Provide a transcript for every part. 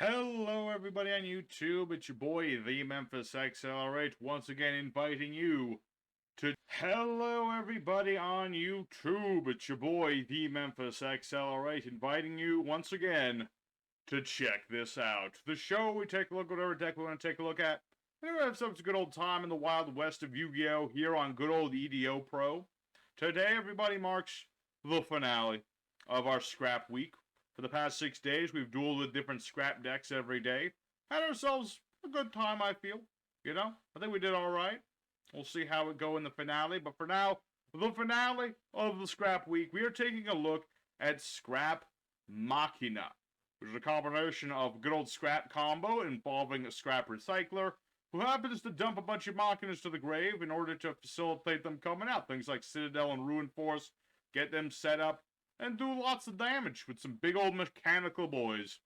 Hello everybody on YouTube, it's your boy, the Memphis Accelerate, once again inviting you to... Hello everybody on YouTube, it's your boy, the Memphis Accelerate, inviting you once again to check this out. The show, we take a look at whatever deck we want to take a look at. And we have such a good old time in the Wild West of Yu-Gi-Oh! Here on good old EDO Pro. Today, everybody, marks the finale of our Scrap Week. For the past 6 days, we've dueled with different scrap decks every day. Had ourselves a good time, I feel. You know, I think we did alright. We'll see how it go in the finale. But for now, the finale of the Scrap Week, we are taking a look at Scrap Machina, which is a combination of good old scrap combo involving a scrap recycler who happens to dump a bunch of Machinas to the grave in order to facilitate them coming out. Things like Citadel and Ruin Force, get them set up, and do lots of damage with some big old mechanical boys.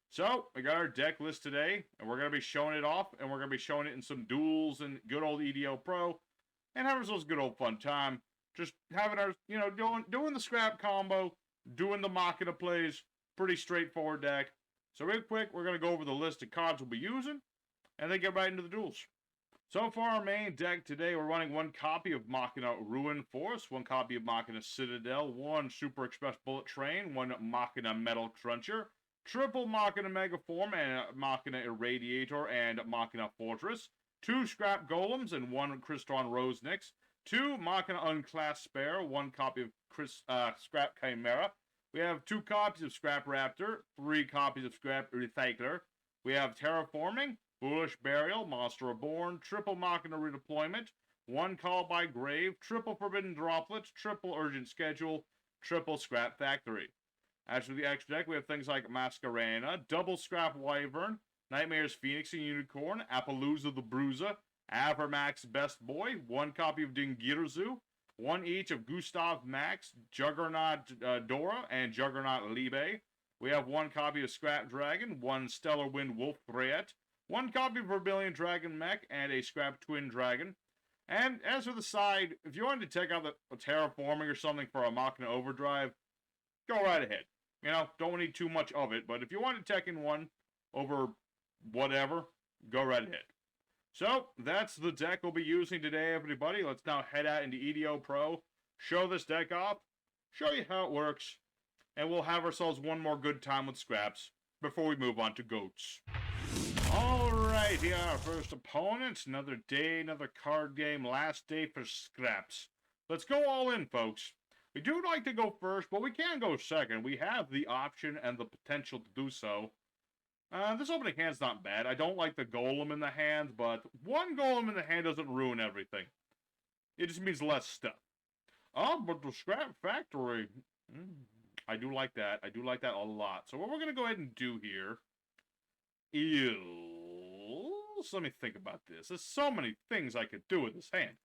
So, we got our deck list today, and we're going to be showing it off, and we're going to be showing it in some duels and good old EDO Pro, and having ourselves a good old fun time. Just having our, you know, doing the scrap combo, doing the Machina plays, pretty straightforward deck. So real quick, we're going to go over the list of cards we'll be using, and then get right into the duels. So for our main deck today, we're running one copy of Machina Ruin Force, one copy of Machina Citadel, one Super Express Bullet Train, one Machina Metal Cruncher, triple Machina Megaform and Machina Irradiator and Machina Fortress, two Scrap Golems and one Crystron Rosenix, two Machina Unclassed Spare, one copy of Scrap Chimera. We have two copies of Scrap Raptor, three copies of Scrap Recycler. We have Terraforming, Foolish Burial, Monster Reborn, triple Machina Redeployment, one Call by Grave, triple Forbidden Droplets, triple Urgent Schedule, triple Scrap Factory. As for the extra deck, we have things like Masquerena, double Scrap Wyvern, Nightmares Phoenix and Unicorn, Appaloosa the Bruiser, Avermax Best Boy, one copy of Dingirzu, one each of Gustav Max, Juggernaut Dora, and Juggernaut Libe. We have one copy of Scrap Dragon, one Stellar Wind Wolf Threat, one copy of Vermilion Dragon Mech, and a Scrap Twin Dragon. And as for the side, if you wanted to check out the Terraforming or something for a Machina Overdrive, go right ahead. You know, don't need too much of it, but if you want to tech in one over whatever, go right ahead. So, that's the deck we'll be using today, everybody. Let's now head out into EDO Pro, show this deck off, show you how it works, and we'll have ourselves one more good time with scraps before we move on to goats. Alright, here our first opponent. Another day, another card game. Last day for scraps. Let's go all in, folks. We do like to go first, but we can go second. We have the option and the potential to do so. This opening hand's not bad. I don't like the golem in the hand, but one golem in the hand doesn't ruin everything. It just means less stuff. Oh, but the scrap factory. I do like that. I do like that a lot. So what we're going to go ahead and do here is... Let me think about this. There's so many things I could do with this hand.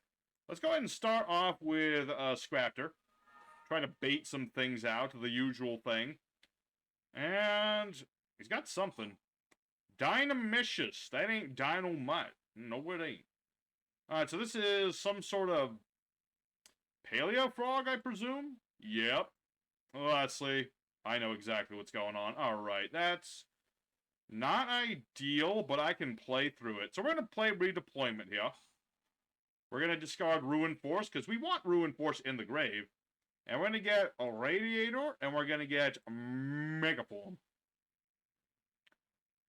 Let's go ahead and start off with Scrapter. Try to bait some things out, the usual thing. And he's got something. Dynamicious. That ain't Dynamite. No, it ain't. Alright, so this is some sort of PaleoFrog, I presume? Yep. Let's see. I know exactly what's going on. Alright, that's not ideal, but I can play through it. So we're going to play Redeployment here. We're going to discard Ruin Force, because we want Ruin Force in the grave. And we're going to get a Radiator, and we're going to get Megaform.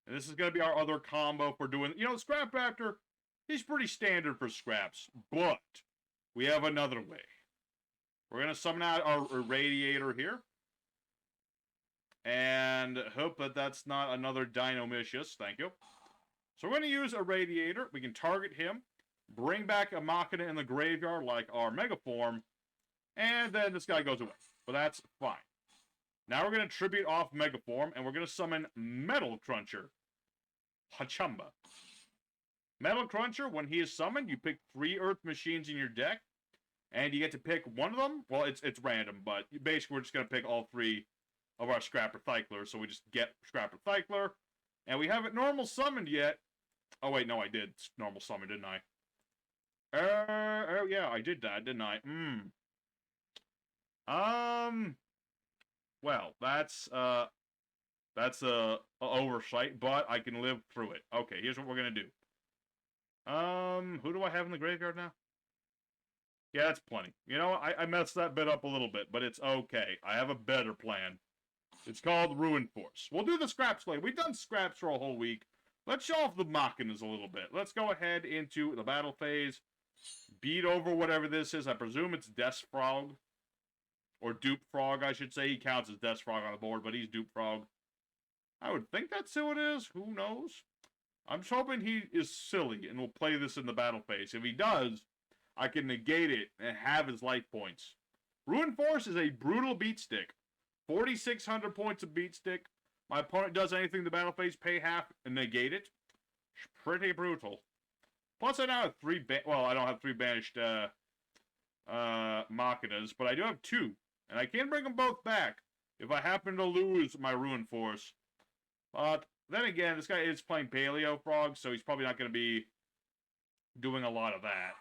And this is going to be our other combo for doing... You know, Scrap Raptor, he's pretty standard for scraps. But we have another way. We're going to summon out our Radiator here. And hope that that's not another Dynamicious. Thank you. So we're going to use a Radiator. We can target him. Bring back a Machina in the graveyard like our Megaform. And then this guy goes away. But that's fine. Now we're going to tribute off Megaform. And we're going to summon Metal Cruncher. Hachamba. Metal Cruncher, when he is summoned, you pick 3 Earth Machines in your deck. And you get to pick one of them. Well, it's random. But basically we're just going to pick all 3 of our Scrap Recycler, so we just get Scrap Recycler, and we haven't normal summoned yet. Oh wait, no, I did normal summon, didn't I? Oh yeah, I did that, didn't I? Well, that's That's a oversight, but I can live through it. Okay, here's what we're gonna do. Who do I have in the graveyard now? Yeah, that's plenty. You know, I messed that bit up a little bit, but it's okay. I have a better plan. It's called Ruin Force. We'll do the Scraps later. We've done Scraps for a whole week. Let's show off the Machinas a little bit. Let's go ahead into the battle phase. Beat over whatever this is. I presume it's Death Frog. Or Dupe Frog, I should say. He counts as Death Frog on the board, but he's Dupe Frog. I would think that's who it is. Who knows? I'm just hoping he is silly and will play this in the battle phase. If he does, I can negate it and have his life points. Ruin Force is a brutal beat stick. 4,600 points of beat stick. My opponent does anything in the battle phase, pay half and negate it. Pretty brutal. Plus, I now have I don't have 3 banished Machinas, but I do have 2. And I can bring them both back if I happen to lose my Ruin Force. But then again, this guy is playing PaleoFrog, so he's probably not going to be doing a lot of that.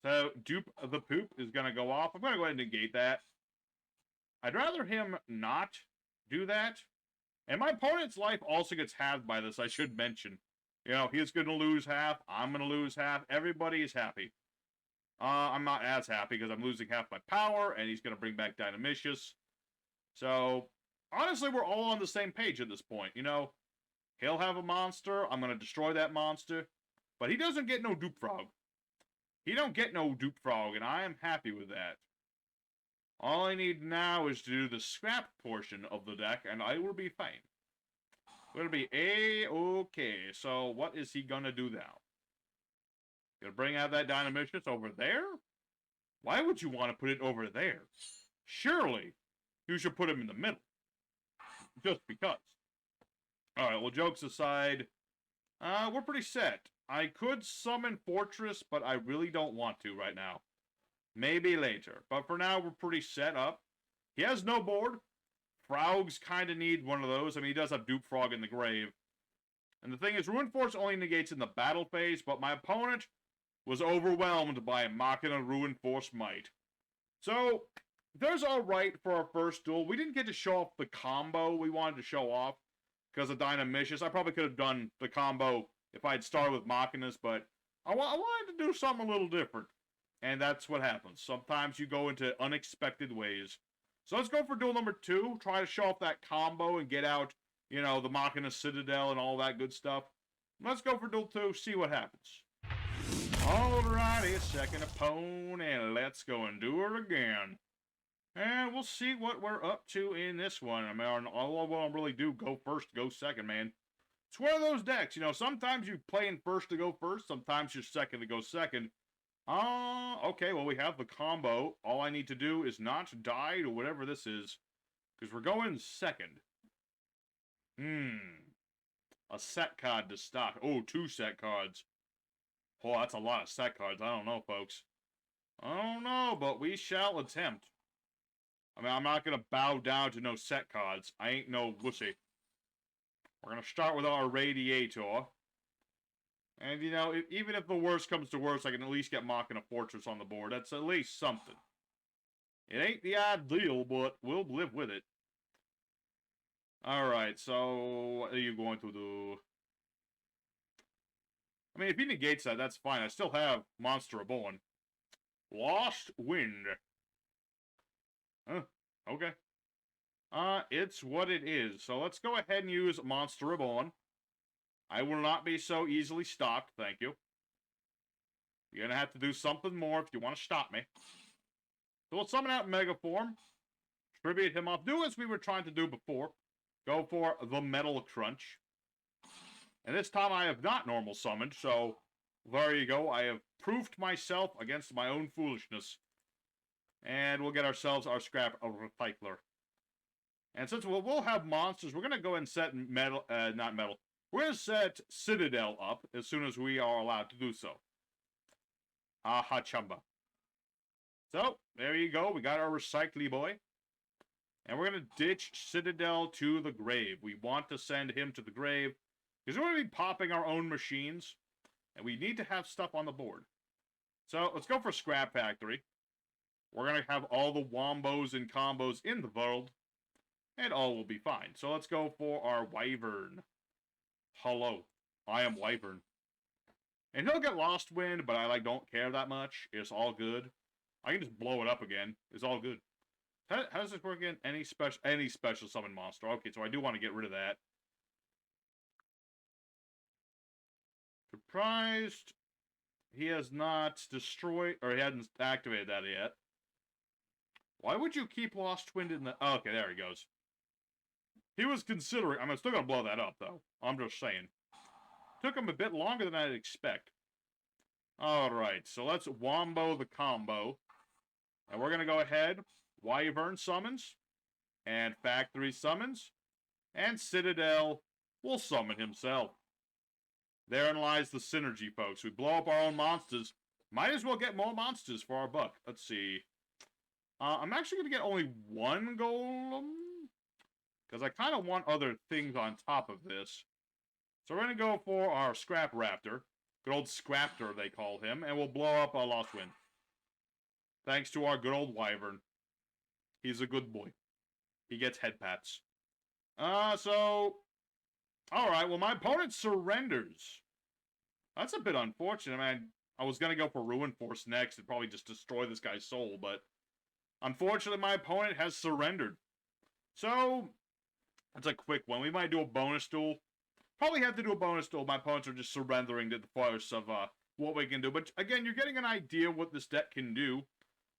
So, Dupe the Poop is going to go off. I'm going to go ahead and negate that. I'd rather him not do that. And my opponent's life also gets halved by this, I should mention. You know, he's going to lose half. I'm going to lose half. Everybody is happy. I'm not as happy because I'm losing half my power, and he's going to bring back Dynamicious. So, honestly, we're all on the same page at this point. You know, he'll have a monster. I'm going to destroy that monster. But he doesn't get no Dupe Frog. He don't get no Dupe Frog, and I am happy with that. All I need now is to do the scrap portion of the deck, and I will be fine. It'll be A-okay. So, what is he gonna do now? Gonna bring out that Dynamicious over there? Why would you want to put it over there? Surely, you should put him in the middle. Just because. Alright, well, jokes aside, we're pretty set. I could summon Fortress, but I really don't want to right now. Maybe later. But for now, we're pretty set up. He has no board. Frogs kind of need one of those. I mean, he does have Dupe Frog in the grave. And the thing is, Ruin Force only negates in the battle phase, but my opponent was overwhelmed by Machina Ruin Force Might. So, there's alright for our first duel. We didn't get to show off the combo we wanted to show off because of Dynamicious. I probably could have done the combo if I had started with Machinas, but I wanted to do something a little different. And that's what happens. Sometimes you go into unexpected ways. So let's go for duel number 2. Try to show off that combo and get out, you know, the Machina Citadel and all that good stuff. Let's go for duel 2, see what happens. Alrighty, second opponent. Let's go and do it again. And we'll see what we're up to in this one. I mean, all I want to really do, go first, go second, man. It's one of those decks, you know, sometimes you're playing first to go first, sometimes you're second to go second. Okay, well, we have the combo. All I need to do is not die to whatever this is, because we're going second. A set card to stock. Oh, 2 set cards. Oh, that's a lot of set cards. I don't know, folks. I don't know, but we shall attempt. I mean, I'm not going to bow down to no set cards. I ain't no wussy. We're going to start with our Radiator. And, you know, even if the worst comes to worst, I can at least get Machina Fortress on the board. That's at least something. It ain't the ideal, but we'll live with it. Alright, so what are you going to do? I mean, if he negates that, that's fine. I still have Monster Reborn. Lost Wind. Huh, okay. It's what it is. So let's go ahead and use Monster Reborn. I will not be so easily stopped, thank you. You're gonna have to do something more if you want to stop me. So we'll summon out Mega Form. Tribute him off. Do as we were trying to do before. Go for the Metal Crunch. And this time I have not normal summoned, so there you go. I have proofed myself against my own foolishness. And we'll get ourselves our Scrap Recycler. And since we'll have monsters, we're going to go ahead and set metal, not metal. We're going to set Citadel up as soon as we are allowed to do so. Aha chumba. So, there you go. We got our Recycly boy. And we're going to ditch Citadel to the grave. We want to send him to the grave. Because we're going to be popping our own machines. And we need to have stuff on the board. So, let's go for Scrap Factory. We're going to have all the wombos and combos in the world. and all will be fine. So let's go for our Wyvern. Hello, I am Wyvern. And he'll get Lost Wind, but I don't care that much. It's all good. I can just blow it up again. It's all good. How does this work again? Any special summon monster. Okay, so I do want to get rid of that. Surprised he has not destroyed, or he hasn't activated that yet. Why would you keep Lost Wind in the... Oh, okay, there he goes. He was considering... I'm still going to blow that up, though. I'm just saying. Took him a bit longer than I'd expect. Alright, so let's wombo the combo. And we're going to go ahead. Wyvern summons. And Factory summons. And Citadel will summon himself. Therein lies the synergy, folks. We blow up our own monsters. Might as well get more monsters for our buck. Let's see. I'm actually going to get only one golem. Because I kind of want other things on top of this. So we're going to go for our Scrap Raptor. Good old Scraptor, they call him. And we'll blow up our Lost Wind. Thanks to our good old Wyvern. He's a good boy. He gets head pats. Alright, well, my opponent surrenders. That's a bit unfortunate, man. I was going to go for Ruin Force next and probably just destroy this guy's soul, but... Unfortunately, my opponent has surrendered. So, it's a quick one. We might do a bonus duel. Probably have to do a bonus duel. My opponents are just surrendering to the force of what we can do. But again, you're getting an idea of what this deck can do.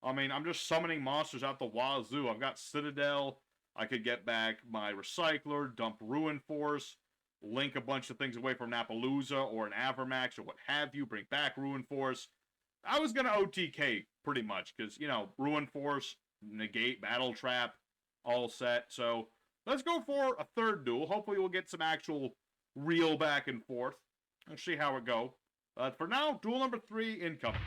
I mean, I'm just summoning monsters out the wazoo. I've got Citadel. I could get back my Recycler, dump Ruin Force, link a bunch of things away from Napalooza or an Avermax or what have you, bring back Ruin Force. I was going to OTK pretty much because, you know, Ruin Force, negate, Battle Trap, all set. So let's go for a third duel. Hopefully we'll get some actual real back and forth. Let's see how it go. For now, duel number 3 incoming.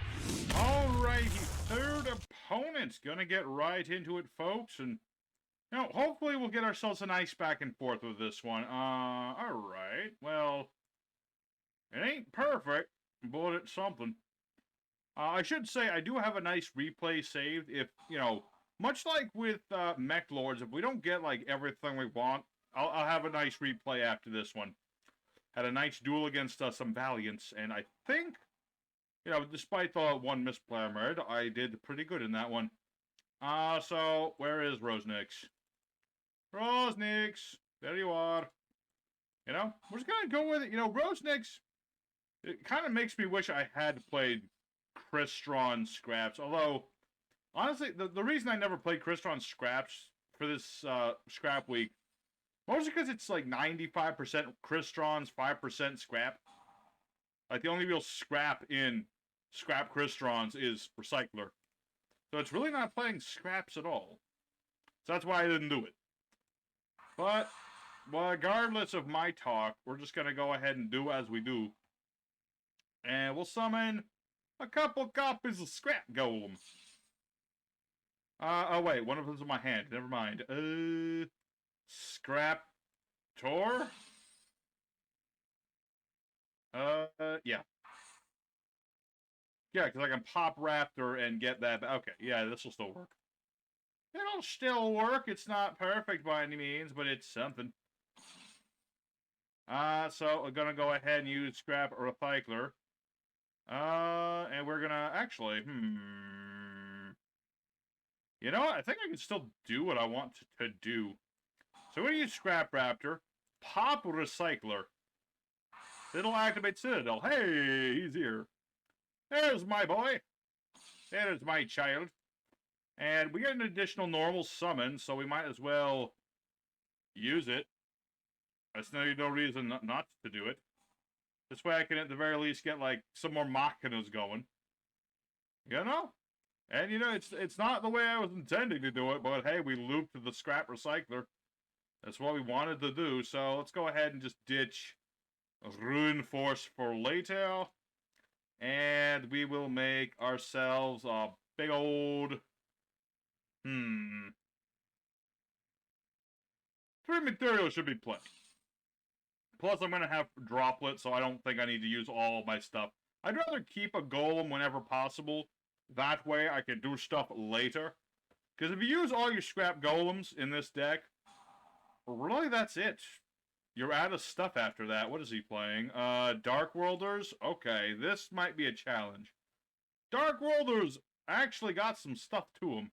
Alrighty, third opponent's gonna get right into it, folks, and you know, hopefully we'll get ourselves a nice back and forth with this one. Alright, well, it ain't perfect, but it's something. I should say, I do have a nice replay saved if, you know, much like with Mech Lords, if we don't get, like, everything we want, I'll have a nice replay after this one. Had a nice duel against some Valiants, and I think, you know, despite the one misplay I made, I did pretty good in that one. So, where is Rosenix? Rosenix! There you are. You know, we're just gonna go with it. You know, Rosenix, it kind of makes me wish I had played Crystron Scraps, although, honestly, the reason I never played Crystron Scraps for this Scrap Week, mostly because it's like 95% Crystrons, 5% Scrap. Like, the only real Scrap in Scrap Crystrons is Recycler. So it's really not playing Scraps at all. So that's why I didn't do it. But, regardless of my talk, we're just going to go ahead and do as we do. And we'll summon a couple copies of Scrap Golem. Oh wait, one of them's in my hand. Never mind. Scrap Tor? Yeah. Yeah, because I can pop Raptor and get that. Okay, yeah, this will still work. It'll still work. It's not perfect by any means, but it's something. So we're gonna go ahead and use Scrap Recycler. And we're gonna actually, you know what? I think I can still do what I want to do. So we're gonna use Scrap Raptor, pop Recycler. It'll activate Citadel. Hey, he's here. There's my boy. There's my child. And we get an additional normal summon, so we might as well use it. There's no reason not to do it. This way I can at the very least get, like, some more Machinas going. You know? And, you know, it's not the way I was intending to do it, but hey, we looped the Scrap Recycler. That's what we wanted to do, so let's go ahead and just ditch Ruin Force for later. And we will make ourselves a big old... 3 materials should be plenty. Plus, I'm going to have droplets, so I don't think I need to use all of my stuff. I'd rather keep a golem whenever possible. That way, I can do stuff later. Because if you use all your scrap golems in this deck, really, that's it. You're out of stuff after that. What is he playing? Dark Worlders? Okay, this might be a challenge. Dark Worlders actually got some stuff to him.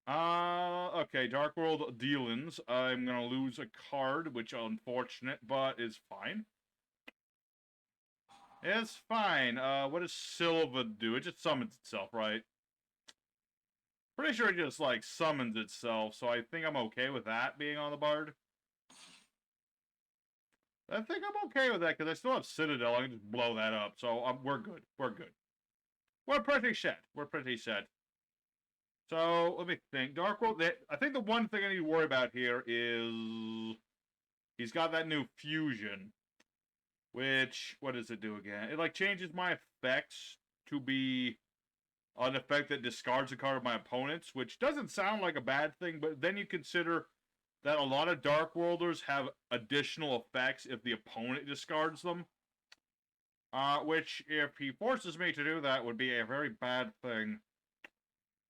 Okay, Dark World Dealings. I'm gonna lose a card, which is unfortunate, but is fine. It's fine. What does Silva do? It just summons itself, right? Pretty sure it just, like, summons itself, so I think I'm okay with that being on the board. I think I'm okay with that, because I still have Citadel. I can just blow that up, so we're good. We're good. We're pretty set. We're pretty set. So, let me think. Dark World, I think the one thing I need to worry about here is he's got that new fusion. Which, what does it do again? It, like, changes my effects to be an effect that discards a card of my opponent's, which doesn't sound like a bad thing, but then you consider that a lot of Dark Worlders have additional effects if the opponent discards them. Which, if he forces me to do that, would be a very bad thing.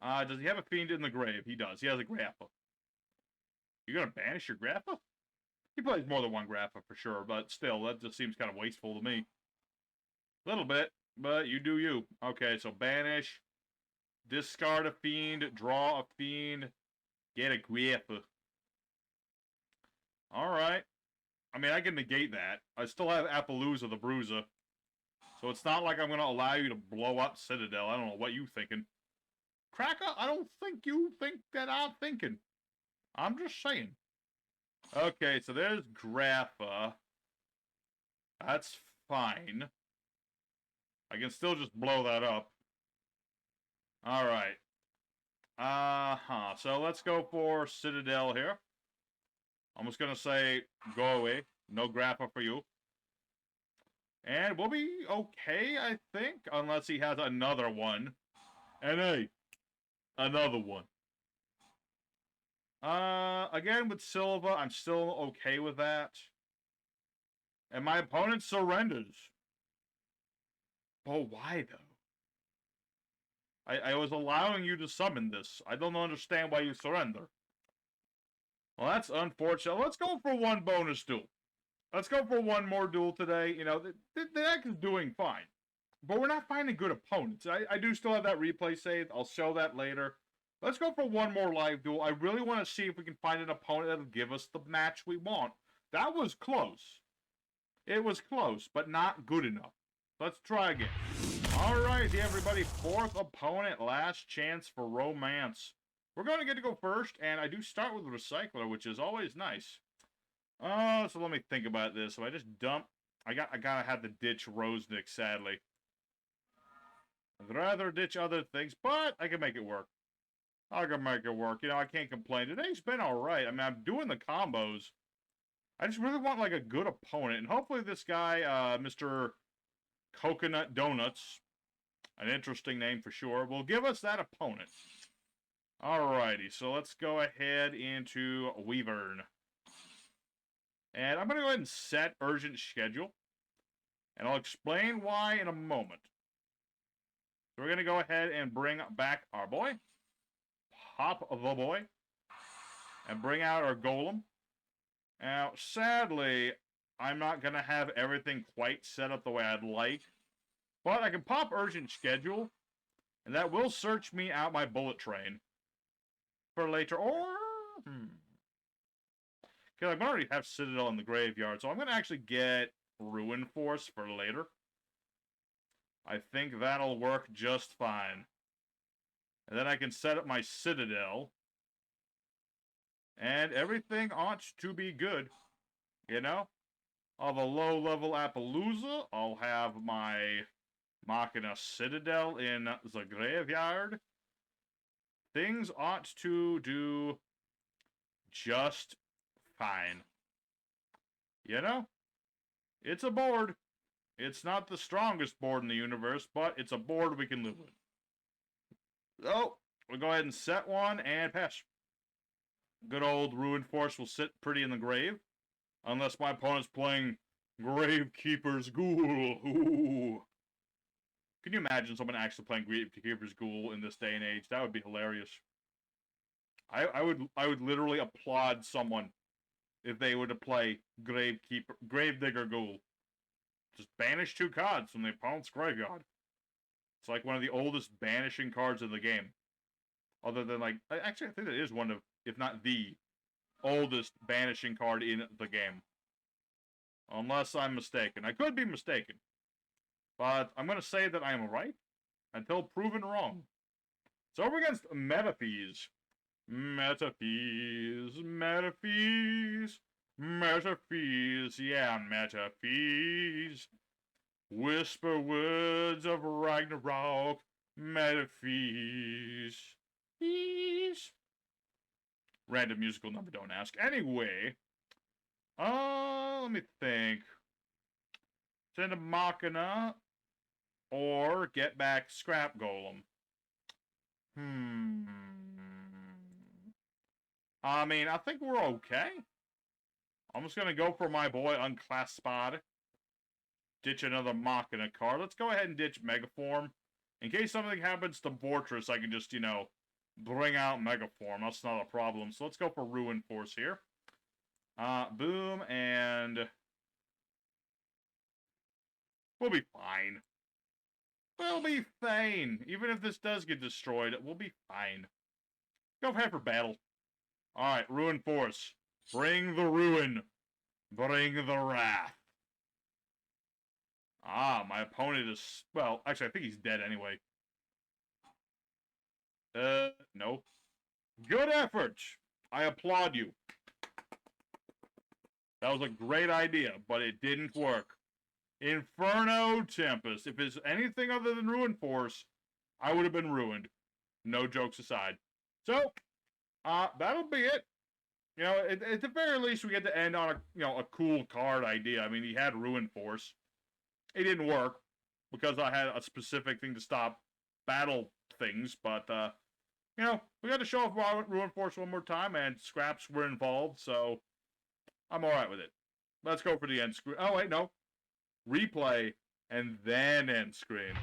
Does he have a Fiend in the grave? He does. He has a Grappa. You're gonna banish your Grappa? He plays more than one Grappa for sure, but still, that just seems kind of wasteful to me. A little bit, but you do you. Okay, so banish, discard a Fiend, draw a Fiend, get a Grappa. Alright. I mean, I can negate that. I still have Appaloosa the Bruiser. So it's not like I'm going to allow you to blow up Citadel. I don't know what you thinking. Cracker, I don't think you think that I'm thinking. I'm just saying. Okay, so there's Grappa. That's fine. I can still just blow that up. Alright. So let's go for Citadel here. I'm just going to say, go away. No Grappa for you. And we'll be okay, I think, unless he has another one. And hey, another one. Again, with Silva, I'm still okay with that. And my opponent surrenders. But why, though? I was allowing you to summon this. I don't understand why you surrender. Well, that's unfortunate. Let's go for one bonus duel. Let's go for one more duel today. You know, the deck is doing fine. But we're not finding good opponents. I do still have that replay saved. I'll show that later. Let's go for one more live duel. I really want to see if we can find an opponent that'll give us the match we want. That was close. It was close, but not good enough. Let's try again. Alright, everybody. Fourth opponent. Last chance for romance. We're going to get to go first, and I do start with Recycler, which is always nice. So let me think about this. So I just dump... I gotta have to ditch Rosenik, sadly. I'd rather ditch other things, but I can make it work. I can make it work. You know, I can't complain. Today's been alright. I mean, I'm doing the combos. I just really want, like, a good opponent. And hopefully this guy, Mr. Coconut Donuts, an interesting name for sure, will give us that opponent. Alrighty, so let's go ahead into Weavern. And I'm going to go ahead and set Urgent Schedule. And I'll explain why in a moment. So we're going to go ahead and bring back our boy. Pop the boy. And bring out our Golem. Now, sadly, I'm not going to have everything quite set up the way I'd like. But I can pop Urgent Schedule. And that will search me out my bullet train. For later, or... Because I already have Citadel in the graveyard, so I'm going to actually get Ruin Force for later. I think that'll work just fine. And then I can set up my Citadel. And everything ought to be good. You know? I'll have a low-level Appaloosa. I'll have my Machina Citadel in the graveyard. Things ought to do just fine. You know? It's a board. It's not the strongest board in the universe, but it's a board we can live with. So, we'll go ahead and set one and pass. Good old Ruin Force will sit pretty in the grave. Unless my opponent's playing Gravekeeper's Ghoul. Ooh. Can you imagine someone actually playing Gravekeeper's Ghoul in this day and age? That would be hilarious. I would literally applaud someone if they were to play Gravedigger Ghoul. Just banish 2 cards from the opponent's graveyard. It's like one of the oldest banishing cards in the game. Other than, like, actually, I think it is one of, if not the oldest banishing card in the game. Unless I'm mistaken. I could be mistaken. But I'm going to say that I am right until proven wrong. So we're against Metphys. Metphys, Metphys, Metphys, yeah, Metphys. Whisper words of Ragnarok, Metphys. Random musical number, don't ask. Anyway, let me think. Send a Machina, or get back Scrap Golem. I mean, I think we're okay. I'm just gonna go for my boy Unclasped. Ditch another Machina card. Let's go ahead and ditch Megaform. In case something happens to Fortress, I can just, you know, bring out Megaform. That's not a problem. So let's go for Ruin Force here. Boom, and we'll be fine. We'll be fine. Even if this does get destroyed, we'll be fine. Go ahead for battle. Alright, Ruin Force. Bring the ruin. Bring the wrath. My opponent is... Well, actually, I think he's dead anyway. No. Good effort. I applaud you. That was a great idea, but it didn't work. Inferno Tempest. If it's anything other than Ruin Force, I would have been ruined. No jokes aside. So, that'll be it. You know, at the very least, we get to end on a cool card idea. I mean, he had Ruin Force. It didn't work because I had a specific thing to stop battle things, but, you know, we got to show off Ruin Force one more time, and scraps were involved, so I'm alright with it. Let's go for the end screen. Oh, wait, no. Replay, and then end screen.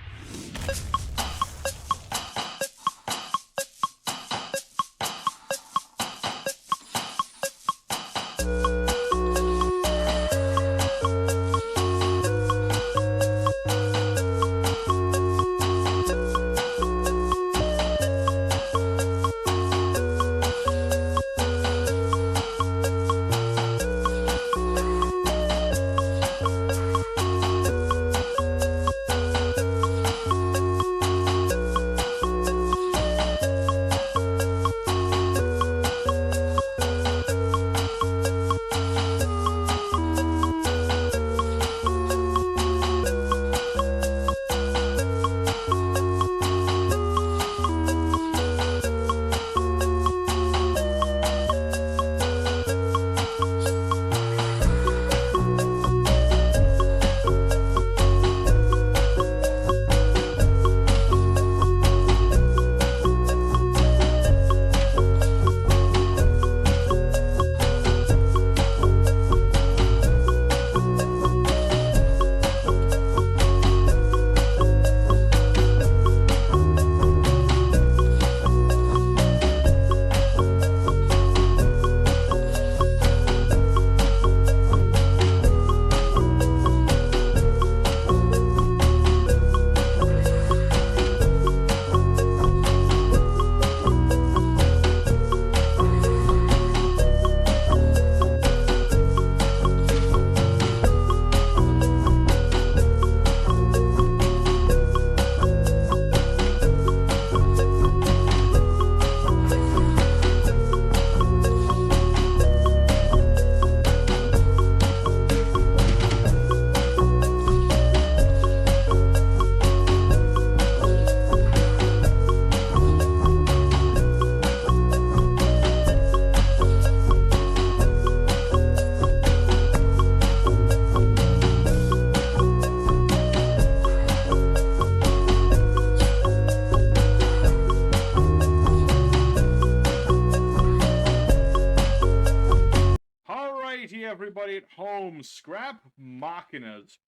Everybody at home, Scrap Machinas.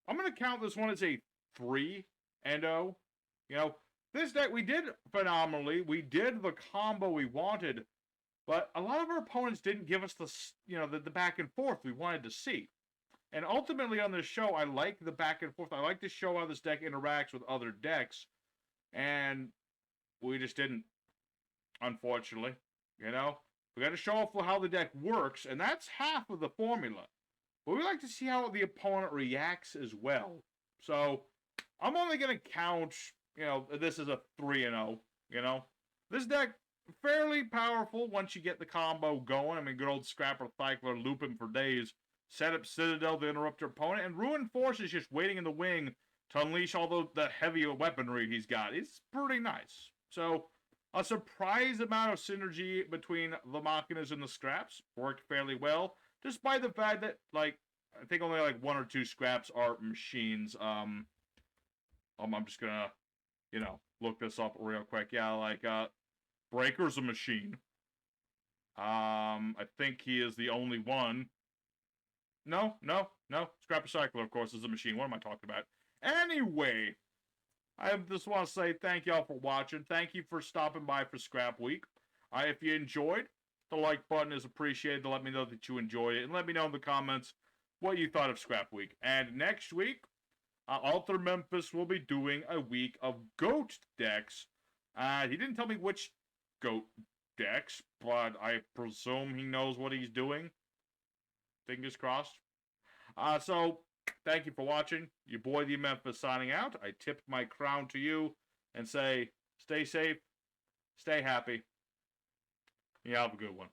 I'm going to count this one as a 3-0. You know, this deck, we did phenomenally. We did the combo we wanted, But a lot of our opponents didn't give us the back and forth we wanted to see. And ultimately on this show, I like the back and forth. I like to show how this deck interacts with other decks. And we just didn't, unfortunately. You know? We got to show off how the deck works, and that's half of the formula. But we like to see how the opponent reacts as well. So, I'm only going to count, this is a 3-0, This deck, fairly powerful once you get the combo going. I mean, good old Scrapper Cycler looping for days. Set up Citadel to interrupt your opponent, and Ruin Force is just waiting in the wing to unleash all the heavy weaponry he's got. It's pretty nice. So, a surprise amount of synergy between the Machinas and the Scraps worked fairly well, despite the fact that, I think only, 1 or 2 Scraps are machines. I'm just gonna, look this up real quick. Yeah, Breaker's a machine. I think he is the only one. No. Scrapper Cycler, of course, is a machine. What am I talking about? Anyway, I just want to say thank y'all for watching. Thank you for stopping by for Scrap Week. If you enjoyed, the like button is appreciated to let me know that you enjoyed it. And let me know in the comments what you thought of Scrap Week. And next week, Alter Metphys will be doing a week of GOAT decks. He didn't tell me which GOAT decks, but I presume he knows what he's doing. Fingers crossed. So, thank you for watching. Your boy, the Metphys, signing out. I tip my crown to you and say, stay safe, stay happy. You have a good one.